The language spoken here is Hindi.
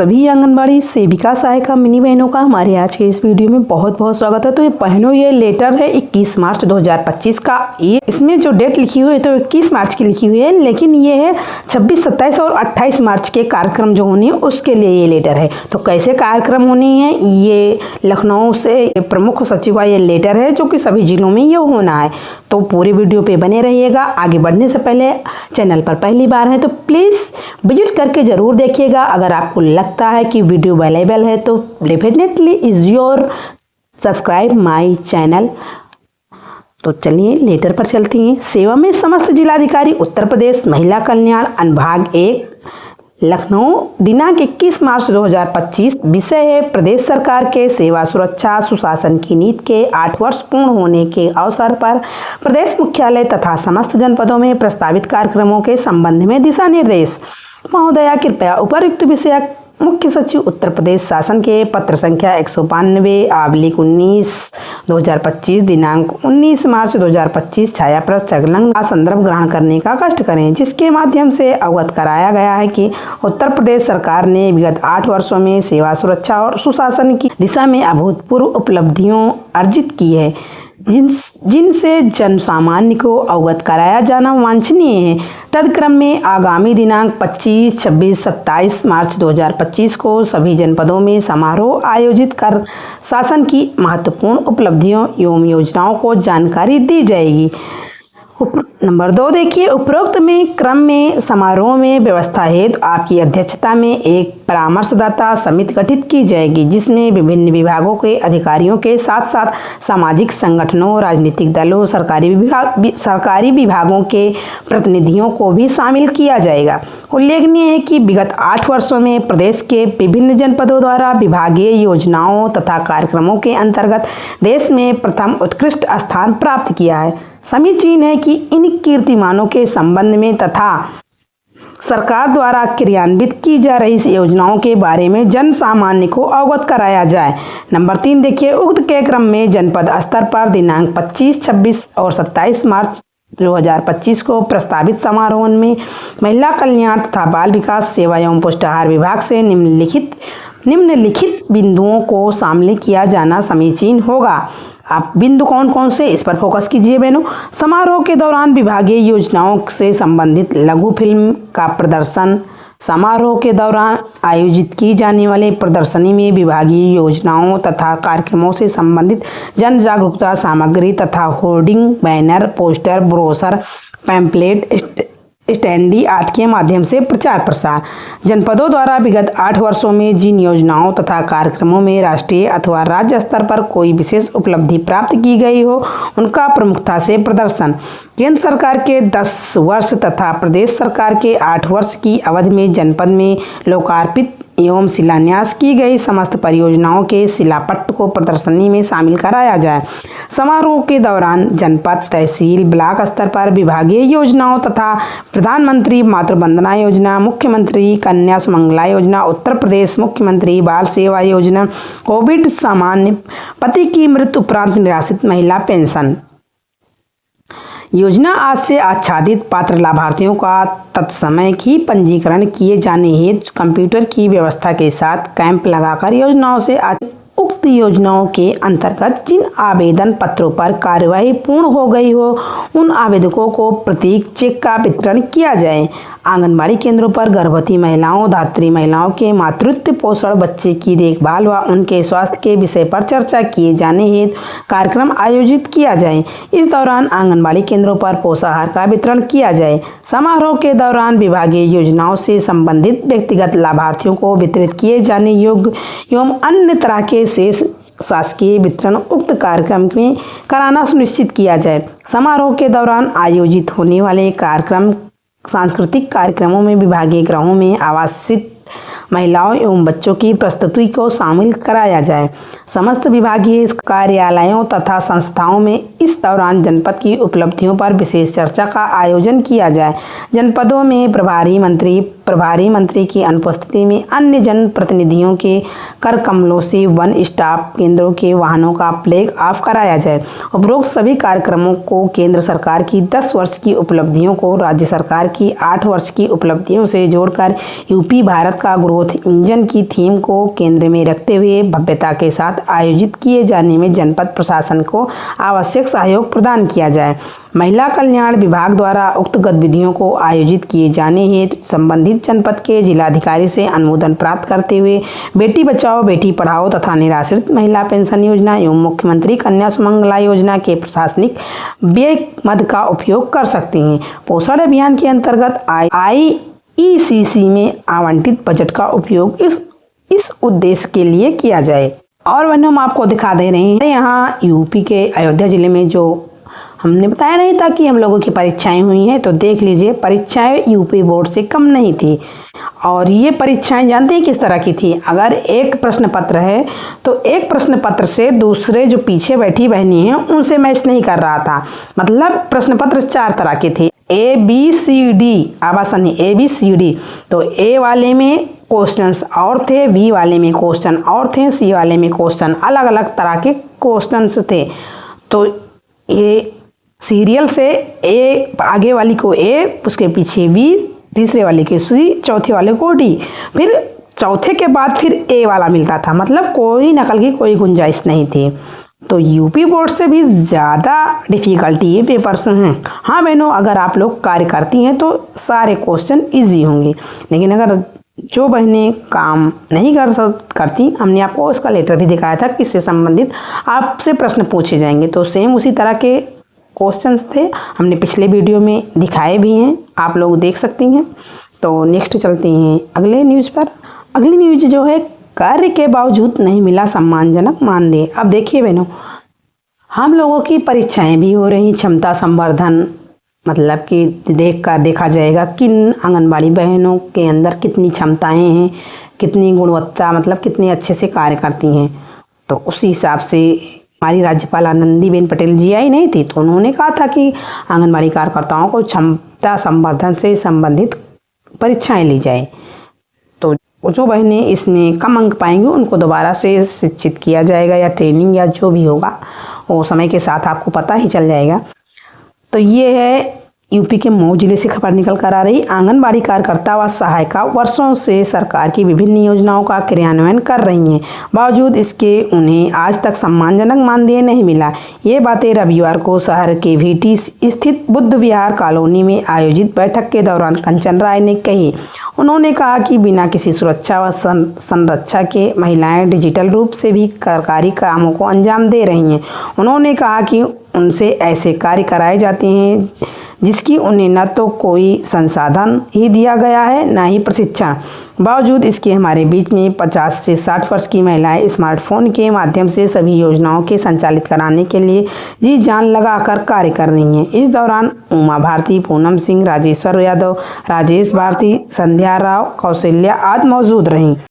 सभी आंगनबाड़ी सेविका सहायिका मिनी बहनों का हमारे आज के इस वीडियो में बहुत बहुत स्वागत है। तो ये बहनों, ये लेटर है 21 मार्च 2025 का। ये इसमें जो डेट लिखी हुई है तो 21 मार्च की लिखी हुई है, लेकिन ये है 26, 27 और 28 मार्च के कार्यक्रम जो होने हैं उसके लिए ये लेटर है। तो कैसे कार्यक्रम होने हैं, ये लखनऊ से प्रमुख सचिव का ये लेटर है जो कि सभी जिलों में ये होना है। तो पूरे वीडियो पे बने रहिएगा। आगे बढ़ने से पहले चैनल पर पहली बार है तो प्लीज़ विजिट करके ज़रूर देखिएगा। अगर आपको लगता है कि वीडियो अवेलेबल है तो definitely is your subscribe my channel. तो चलिए लेटर पर चलती हैं। सेवा में समस्त जिलाधिकारी उत्तर प्रदेश महिला कल्याण अनुभाग 1 लखनऊ दिनांक 21 मार्च 2025। विषय है प्रदेश सरकार के सेवा सुरक्षा सुशासन की नीति के 8 वर्ष पूर्ण होने के अवसर पर प्रदेश मुख्यालय तथा समस्त जनपदों में प्रस्तावित कार्यक्रमों के संबंध में दिशा निर्देश। महोदया कृपया उपयुक्त विषयक मुख्य सचिव उत्तर प्रदेश शासन के पत्र संख्या 192/19/2025 दिनांक 19 मार्च 2025 छायाप्रत संलग्न का संदर्भ ग्रहण करने का कष्ट करें, जिसके माध्यम से अवगत कराया गया है कि उत्तर प्रदेश सरकार ने विगत 8 वर्षों में सेवा सुरक्षा और सुशासन की दिशा में अभूतपूर्व उपलब्धियों अर्जित की है, जिनसे जन सामान्य को अवगत कराया जाना वांछनीय है। तदक्रम में आगामी दिनांक 25, 26, 27 मार्च 2025 को सभी जनपदों में समारोह आयोजित कर शासन की महत्वपूर्ण उपलब्धियों एवं योजनाओं को जानकारी दी जाएगी। नंबर 2 देखिए, उपरोक्त में क्रम में समारोह में व्यवस्था हेतु आपकी अध्यक्षता में एक परामर्शदाता समिति गठित की जाएगी, जिसमें विभिन्न विभागों के अधिकारियों के साथ साथ सामाजिक संगठनों, राजनीतिक दलों, सरकारी विभागों के प्रतिनिधियों को भी शामिल किया जाएगा। उल्लेखनीय है कि विगत 8 वर्षों में प्रदेश के विभिन्न जनपदों द्वारा विभागीय योजनाओं तथा कार्यक्रमों के अंतर्गत देश में प्रथम उत्कृष्ट स्थान प्राप्त किया है। समीचीन है कि इन कीर्तिमानों के संबंध में तथा सरकार द्वारा क्रियान्वित की जा रही योजनाओं के बारे में जन सामान्य को अवगत कराया जाए। नंबर 3 देखिए, उक्त के क्रम में जनपद स्तर पर दिनांक 25, 26 और 27 मार्च 2025 को प्रस्तावित समारोह में महिला कल्याण तथा बाल विकास सेवा एवं पुष्टाहार विभाग से निम्नलिखित बिंदुओं को शामिल किया जाना समीचीन होगा। आप बिंदु कौन कौन से, इस पर फोकस कीजिए बहनों। समारोह के दौरान विभागीय योजनाओं से संबंधित लघु फिल्म का प्रदर्शन। समारोह के दौरान आयोजित की जाने वाले प्रदर्शनी में विभागीय योजनाओं तथा कार्यक्रमों से संबंधित जन जागरूकता सामग्री तथा hoarding, banner, poster, brochure, pamphlet, standee आदि के माध्यम से प्रचार प्रसार। जनपदों द्वारा विगत 8 वर्षों में जिन योजनाओं तथा कार्यक्रमों में राष्ट्रीय अथवा राज्य स्तर पर कोई विशेष उपलब्धि प्राप्त की गई हो, उनका प्रमुखता से प्रदर्शन। केंद्र सरकार के 10 वर्ष तथा प्रदेश सरकार के 8 वर्ष की अवधि में जनपद में लोकार्पित एवं शिलान्यास की गई समस्त परियोजनाओं के शिलापट्ट को प्रदर्शनी में शामिल कराया जाए। समारोह के दौरान जनपद, तहसील, ब्लॉक स्तर पर विभागीय योजनाओं तथा प्रधानमंत्री मातृ वंदना योजना, मुख्यमंत्री कन्या सुमंगला योजना, उत्तर प्रदेश मुख्यमंत्री बाल सेवा योजना, कोविड सामान्य, पति की मृत्यु उपरांत निराश्रित महिला पेंशन योजना आदि से आच्छादित पात्र लाभार्थियों का तत्समय ही पंजीकरण किए जाने हेतु कंप्यूटर की व्यवस्था के साथ कैंप लगाकर योजनाओं से उक्त योजनाओं के अंतर्गत जिन आवेदन पत्रों पर कार्यवाही पूर्ण हो गई हो, उन आवेदकों को प्रतीक चेक का वितरण किया जाए। आंगनबाड़ी केंद्रों पर गर्भवती महिलाओं, धात्री महिलाओं के मातृत्व पोषण, बच्चे की देखभाल व उनके स्वास्थ्य के विषय पर चर्चा किए जाने हेतु कार्यक्रम आयोजित किया जाए। इस दौरान आंगनबाड़ी केंद्रों पर पोषाहार का वितरण किया जाए। समारोह के दौरान विभागीय योजनाओं से संबंधित व्यक्तिगत लाभार्थियों को वितरित किए जाने योग्य एवं अन्य तरह के शेष शासकीय वितरण उक्त कार्यक्रम में कराना सुनिश्चित किया जाए। समारोह के दौरान आयोजित होने वाले सांस्कृतिक कार्यक्रमों में विभागीय गृहों में आवासित महिलाओं एवं बच्चों की प्रस्तुति को शामिल कराया जाए। समस्त विभागीय कार्यालयों तथा संस्थाओं में इस दौरान जनपद की उपलब्धियों पर विशेष चर्चा का आयोजन किया जाए। जनपदों में प्रभारी मंत्री प्रभारी मंत्री की अनुपस्थिति में अन्य जनप्रतिनिधियों के कर कमलों से वन स्टॉप केंद्रों के वाहनों का फ्लैग ऑफ कराया जाए। उपरोक्त सभी कार्यक्रमों को केंद्र सरकार की 10 वर्ष की उपलब्धियों को राज्य सरकार की 8 वर्ष की उपलब्धियों से जोड़कर यूपी भारत का ग्रोथ इंजन की थीम को केंद्र में रखते हुए भव्यता के साथ आयोजित किए जाने में जनपद प्रशासन को आवश्यक सहयोग प्रदान किया जाए। महिला कल्याण विभाग द्वारा उक्त गतिविधियों को आयोजित किए जाने हेतु संबंधित जनपद के जिलाधिकारी से अनुमोदन प्राप्त करते हुए बेटी बचाओ बेटी पढ़ाओ तथा निराश्रित महिला पेंशन योजना एवं मुख्यमंत्री कन्या सुमंगला योजना के प्रशासनिक व्यय मद का उपयोग कर सकते हैं। पोषण अभियान के अंतर्गत IECC में आवंटित बजट का उपयोग इस उद्देश्य के लिए किया जाए। और वह हम आपको दिखा दे रहे हैं, यहाँ यूपी के अयोध्या जिले में जो हमने बताया नहीं था कि हम लोगों की परीक्षाएं हुई हैं, तो देख लीजिए परीक्षाएं यूपी बोर्ड से कम नहीं थी। और ये परीक्षाएं जानते हैं किस तरह की थी? अगर एक प्रश्न पत्र है तो एक प्रश्न पत्र से दूसरे जो पीछे बैठी बहनें हैं उनसे मैच नहीं कर रहा था। मतलब प्रश्न पत्र 4 तरह के थे, ABCD आवासन ABCD। तो A वाले में क्वेश्चंस और थे, B वाले में क्वेश्चन और थे, C वाले में क्वेश्चन अलग अलग तरह के क्वेश्चंस थे। तो ये सीरियल से A आगे वाली को A, उसके पीछे B, तीसरे वाले के C, चौथे वाले को D, फिर चौथे के बाद फिर A वाला मिलता था। मतलब कोई नकल की कोई गुंजाइश नहीं थी। तो यूपी बोर्ड से भी ज़्यादा डिफ़िकल्टी ये पेपर्स हैं। हाँ बहनों, अगर आप लोग कार्य करती हैं तो सारे क्वेश्चन इजी होंगे, लेकिन अगर जो बहनें काम नहीं करती, हमने आपको इसका लेटर भी दिखाया था किससे संबंधित आपसे प्रश्न पूछे जाएंगे। तो सेम उसी तरह के क्वेश्चंस थे, हमने पिछले वीडियो में दिखाए भी हैं, आप लोग देख सकती हैं। तो नेक्स्ट चलते हैं अगले न्यूज़ पर। अगली न्यूज़ जो है, कार्य के बावजूद नहीं मिला सम्मानजनक मानदेय। अब देखिए बहनों, हम लोगों की परीक्षाएं भी हो रही, क्षमता संवर्धन मतलब कि देखा जाएगा किन आंगनबाड़ी बहनों के अंदर कितनी क्षमताएं हैं, कितनी गुणवत्ता, मतलब कितने अच्छे से कार्य करती हैं। तो उसी हिसाब से हमारी राज्यपाल आनंदीबेन पटेल जी आई नहीं थी, तो उन्होंने कहा था कि आंगनबाड़ी कार्यकर्ताओं को क्षमता संवर्धन से संबंधित परीक्षाएं ली जाए। तो जो बहनें इसमें कम अंक पाएंगी उनको दोबारा से शिक्षित किया जाएगा, या ट्रेनिंग या जो भी होगा वो समय के साथ आपको पता ही चल जाएगा। तो ये है यूपी के मऊ जिले से खबर निकल कर आ रही। आंगनबाड़ी कार्यकर्ता व सहायिका वर्षों से सरकार की विभिन्न योजनाओं का क्रियान्वयन कर रही हैं, बावजूद इसके उन्हें आज तक सम्मानजनक मानदेय नहीं मिला। ये बातें रविवार को शहर के VT स्थित बुद्ध विहार कॉलोनी में आयोजित बैठक के दौरान कंचन राय ने कही। उन्होंने कहा कि बिना किसी सुरक्षा व संरक्षा के महिलाएं डिजिटल रूप से भी सरकारी कामों को अंजाम दे रही हैं। उन्होंने कहा कि उनसे ऐसे कार्य कराए जाते हैं जिसकी उन्हें न तो कोई संसाधन ही दिया गया है, न ही प्रशिक्षण। बावजूद इसके हमारे बीच में 50 से 60 वर्ष की महिलाएं स्मार्टफोन के माध्यम से सभी योजनाओं के संचालित कराने के लिए जी जान लगाकर कार्य कर रही हैं। इस दौरान उमा भारती, पूनम सिंह, राजेश्वर यादव, राजेश भारती, संध्या राव, कौशल्या आदि मौजूद रहीं।